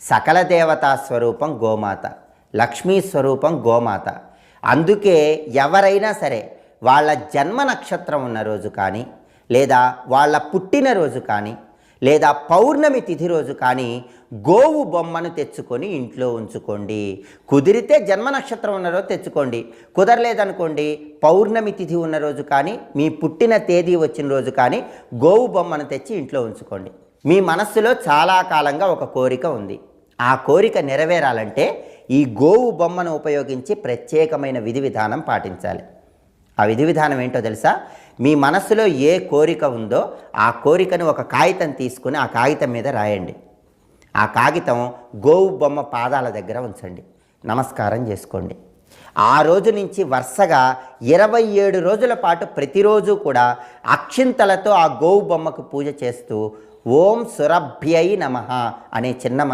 సకల దేవతా స్వరూపం గోమాత, లక్ష్మీ స్వరూపం గోమాత. అందుకే ఎవరైనా సరే వాళ్ళ జన్మ నక్షత్రం ఉన్న రోజు కానీ, లేదా వాళ్ళ పుట్టినరోజు కానీ, లేదా పౌర్ణమి తిథి రోజు కానీ గోవు బొమ్మను తెచ్చుకొని ఇంట్లో ఉంచుకోండి. కుదిరితే జన్మ నక్షత్రం ఉన్న రోజు తెచ్చుకోండి, కుదరలేదనుకోండి పౌర్ణమి తిథి ఉన్న రోజు కానీ, మీ పుట్టిన తేదీ వచ్చిన రోజు కానీ గోవు బొమ్మను తెచ్చి ఇంట్లో ఉంచుకోండి. మీ మనస్సులో చాలా కాలంగా ఒక కోరిక ఉంది. ఆ కోరిక నెరవేరాలంటే ఈ గోవు బొమ్మను ఉపయోగించి ప్రత్యేకమైన విధి విధానం పాటించాలి. ఆ విధి విధానం ఏంటో తెలుసా? మీ మనస్సులో ఏ కోరిక ఉందో ఆ కోరికను ఒక కాగితం తీసుకుని ఆ కాగితం మీద రాయండి. ఆ కాగితం గోవు బొమ్మ పాదాల దగ్గర ఉంచండి, నమస్కారం చేసుకోండి. ఆ రోజు నుంచి వరుసగా 27 రోజుల పాటు ప్రతిరోజు కూడా అక్షింతలతో ఆ గోవు బొమ్మకు పూజ చేస్తూ ఓం సురభ్యై నమః అనే చిన్న మంత్రం